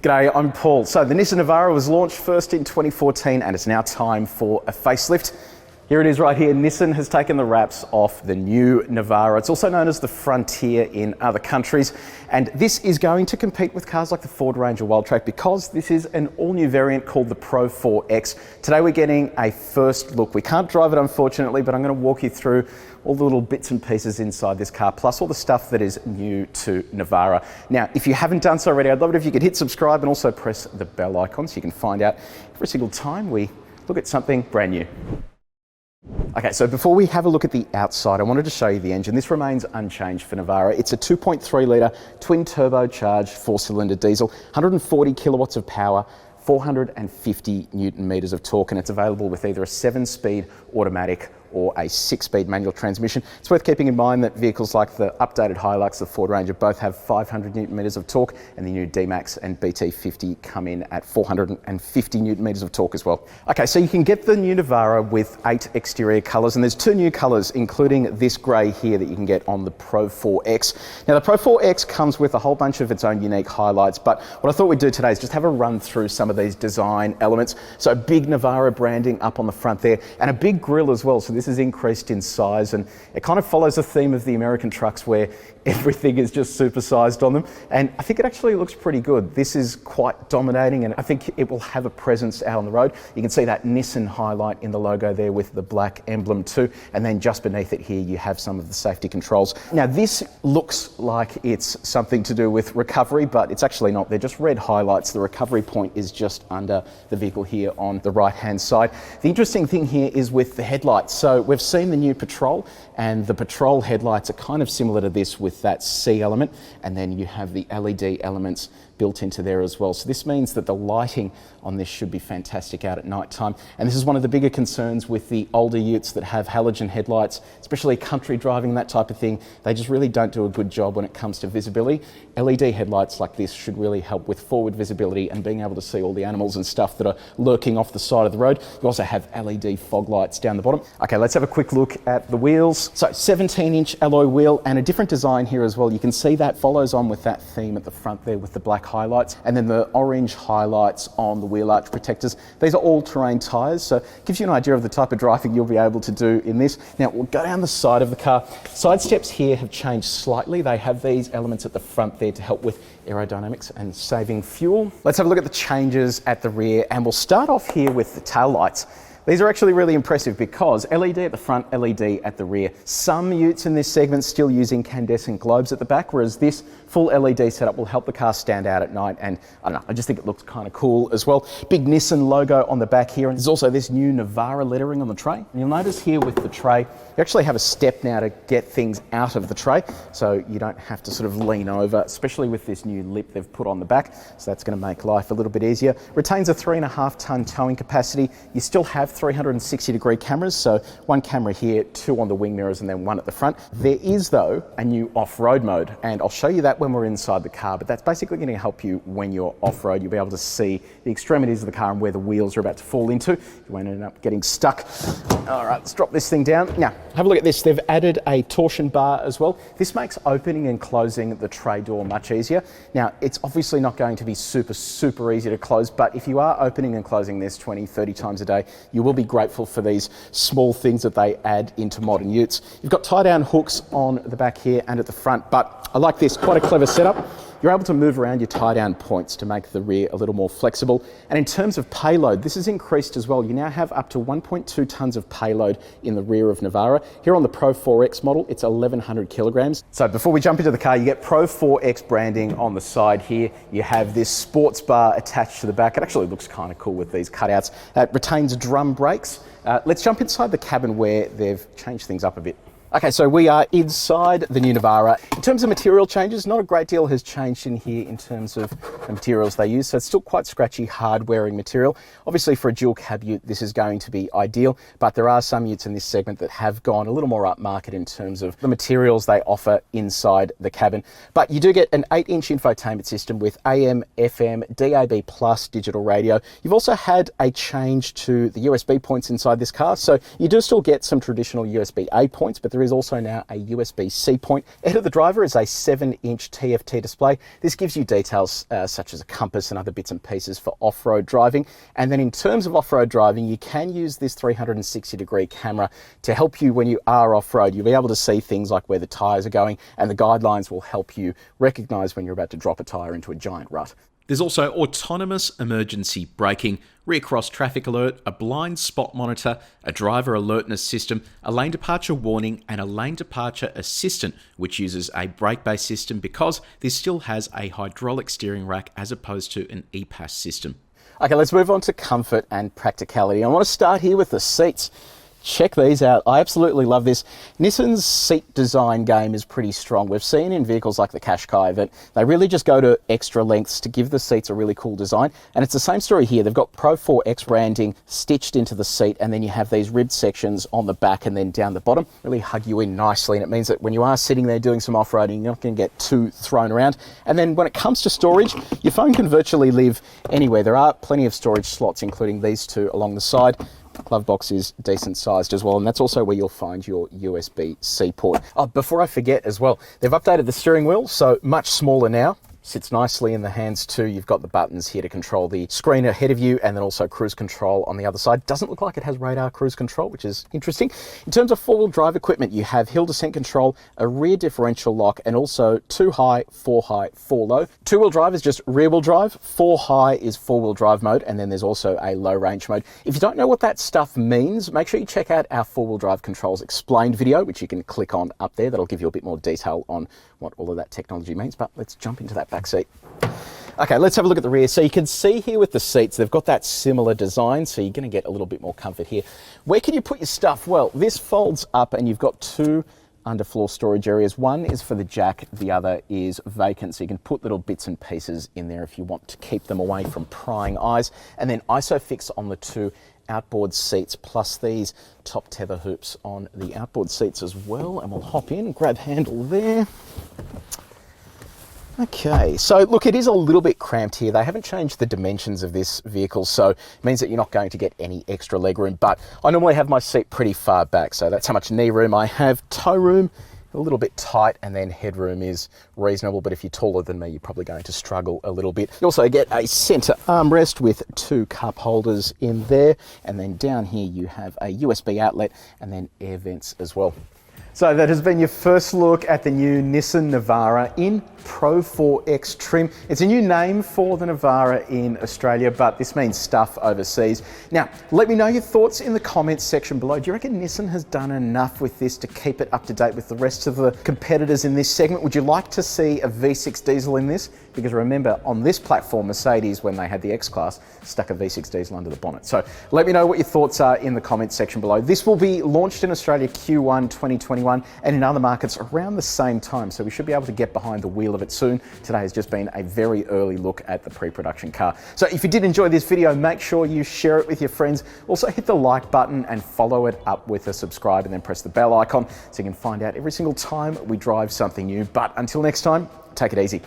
G'day, I'm Paul. So the Nissan Navara was launched first in 2014 and it's now time for a facelift. Here it is right here. Nissan has taken the wraps off the new Navara. It's also known as the Frontier in other countries. And this is going to compete with cars like the Ford Ranger Wildtrak because this is an all-new variant called the Pro 4X. Today we're getting a first look. We can't drive it unfortunately, but I'm going to walk you through all the little bits and pieces inside this car, plus all the stuff that is new to Navara. Now, if you haven't done so already, I'd love it if you could hit subscribe and also press the bell icon so you can find out every single time we look at something brand new. Okay, so before we have a look at the outside, I wanted to show you the engine. This remains unchanged for Navara. It's a 2.3 litre twin turbocharged 4-cylinder diesel, 140 kilowatts of power, 450 Newton meters of torque, and it's available with either a 7-speed automatic or a 6-speed manual transmission. It's worth keeping in mind that vehicles like the updated HiLux, the Ford Ranger, both have 500 Newton meters of torque, and the new D-Max and BT-50 come in at 450 Newton meters of torque as well. Okay, so you can get the new Navara with 8 exterior colours, and there's 2 new colours, including this grey here that you can get on the Pro 4X. Now the Pro 4X comes with a whole bunch of its own unique highlights, but what I thought we'd do today is just have a run through some of these design elements. So big Navara branding up on the front there, and a big grille as well. So this is increased in size, and it kind of follows the theme of the American trucks where everything is just supersized on them, and I think it actually looks pretty good. This is quite dominating, and I think it will have a presence out on the road. You can see that Nissan highlight in the logo there with the black emblem too, and then just beneath it here you have some of the safety controls. Now this looks like it's something to do with recovery, but it's actually not. They're just red highlights. The recovery point is just under the vehicle here on the right hand side. The interesting thing here is with the headlights. So we've seen the new Patrol, and the Patrol headlights are kind of similar to this with that C element, and then you have the LED elements built into there as well. So this means that the lighting on this should be fantastic out at night time. And this is one of the bigger concerns with the older utes that have halogen headlights, especially country driving, that type of thing. They just really don't do a good job when it comes to visibility. LED headlights like this should really help with forward visibility and being able to see all the animals and stuff that are lurking off the side of the road. You also have LED fog lights down the bottom. Okay, let's have a quick look at the wheels. So 17-inch alloy wheel and a different design here as well. You can see that follows on with that theme at the front there with the black highlights, and then the orange highlights on the wheel arch protectors. These are all-terrain tyres, so it gives you an idea of the type of driving you'll be able to do in this. Now we'll go down the side of the car. Side steps here have changed slightly. They have these elements at the front there to help with aerodynamics and saving fuel. Let's have a look at the changes at the rear, and we'll start off here with the tail lights. These are actually really impressive because LED at the front, LED at the rear. Some utes in this segment still using incandescent globes at the back, whereas this full LED setup will help the car stand out at night, and I don't know, I just think it looks kind of cool as well. Big Nissan logo on the back here, and there's also this new Navara lettering on the tray. And you'll notice here with the tray, you actually have a step now to get things out of the tray, so you don't have to sort of lean over, especially with this new lip they've put on the back, so that's going to make life a little bit easier. Retains a 3.5 tonne towing capacity. You still have 360-degree cameras, so 1 camera here, 2 on the wing mirrors, and then 1 at the front. There is, though, a new off-road mode, and I'll show you that when we're inside the car, but that's basically going to help you when you're off-road. You'll be able to see the extremities of the car and where the wheels are about to fall into. You won't end up getting stuck. All right, let's drop this thing down. Now, have a look at this. They've added a torsion bar as well. This makes opening and closing the tray door much easier. Now, it's obviously not going to be super easy to close, but if you are opening and closing this 20, 30 times a day, you will be grateful for these small things that they add into modern utes. You've got tie-down hooks on the back here and at the front, but I like this, quite a clever setup. You're able to move around your tie-down points to make the rear a little more flexible. And in terms of payload, this has increased as well. You now have up to 1.2 tonnes of payload in the rear of Navara. Here on the Pro 4X model, it's 1,100 kilograms. So before we jump into the car, you get Pro 4X branding on the side here. You have this sports bar attached to the back. It actually looks kind of cool with these cutouts. It retains drum brakes. Let's jump inside the cabin where they've changed things up a bit. Okay, so we are inside the new Navara. In terms of material changes, not a great deal has changed in here in terms of the materials they use, so it's still quite scratchy, hard-wearing material. Obviously for a dual cab ute, this is going to be ideal, but there are some utes in this segment that have gone a little more upmarket in terms of the materials they offer inside the cabin. But you do get an 8-inch infotainment system with AM, FM, DAB+ digital radio. You've also had a change to the USB points inside this car, so you do still get some traditional USB-A points, but there is also now a USB-C point. Ahead of the driver is a 7-inch TFT display. This gives you details such as a compass and other bits and pieces for off-road driving. And then in terms of off-road driving, you can use this 360-degree camera to help you when you are off-road. You'll be able to see things like where the tyres are going, and the guidelines will help you recognise when you're about to drop a tyre into a giant rut. There's also autonomous emergency braking, rear cross traffic alert, a blind spot monitor, a driver alertness system, a lane departure warning, and a lane departure assistant, which uses a brake-based system because this still has a hydraulic steering rack as opposed to an EPAS system. Okay, let's move on to comfort and practicality. I want to start here with the seats. Check these out. I absolutely love this. Nissan's seat design game is pretty strong. We've seen in vehicles like the Qashqai that they really just go to extra lengths to give the seats a really cool design. And it's the same story here. They've got Pro 4X branding stitched into the seat, and then you have these ribbed sections on the back and then down the bottom. Really hug you in nicely, and it means that when you are sitting there doing some off-roading, you're not going to get too thrown around. And then when it comes to storage, your phone can virtually live anywhere. There are plenty of storage slots, including these two along the side. Glove box is decent sized as well, and that's also where you'll find your USB-C port. Oh, before I forget as well, they've updated the steering wheel, so much smaller now. Sits nicely in the hands too. You've got the buttons here to control the screen ahead of you, and then also cruise control on the other side. Doesn't look like it has radar cruise control, which is interesting. In terms of four-wheel drive equipment, you have hill descent control, a rear differential lock, and also 2 high, 4 low. Two-wheel drive is just rear-wheel drive. 4 high is four-wheel drive mode, and then there's also a low range mode. If you don't know what that stuff means, make sure you check out our four-wheel drive controls explained video, which you can click on up there. That'll give you a bit more detail on what all of that technology means, but let's jump into that back seat. Okay, let's have a look at the rear. So you can see here with the seats, they've got that similar design, so you're going to get a little bit more comfort here. Where can you put your stuff? Well, this folds up and you've got two underfloor storage areas. One is for the jack, the other is vacant, so you can put little bits and pieces in there if you want to keep them away from prying eyes. And then ISOFIX on the two outboard seats, plus these top tether hoops on the outboard seats as well. And we'll hop in, grab handle there. Okay, so look, it is a little bit cramped here. They haven't changed the dimensions of this vehicle, so it means that you're not going to get any extra leg room, but I normally have my seat pretty far back, so that's how much knee room I have. Toe room, a little bit tight, and then headroom is reasonable, but if you're taller than me, you're probably going to struggle a little bit. You also get a center armrest with 2 cup holders in there, and then down here you have a USB outlet and then air vents as well. So that has been your first look at the new Nissan Navara in Pro 4X trim. It's a new name for the Navara in Australia, but this means stuff overseas. Now, let me know your thoughts in the comments section below. Do you reckon Nissan has done enough with this to keep it up to date with the rest of the competitors in this segment? Would you like to see a V6 diesel in this? Because remember, on this platform, Mercedes, when they had the X-Class, stuck a V6 diesel under the bonnet. So let me know what your thoughts are in the comments section below. This will be launched in Australia Q1 2021 and in other markets around the same time. So we should be able to get behind the wheel of it soon. Today has just been a very early look at the pre-production car. So if you did enjoy this video, make sure you share it with your friends. Also hit the like button and follow it up with a subscribe, and then press the bell icon so you can find out every single time we drive something new. But until next time, take it easy.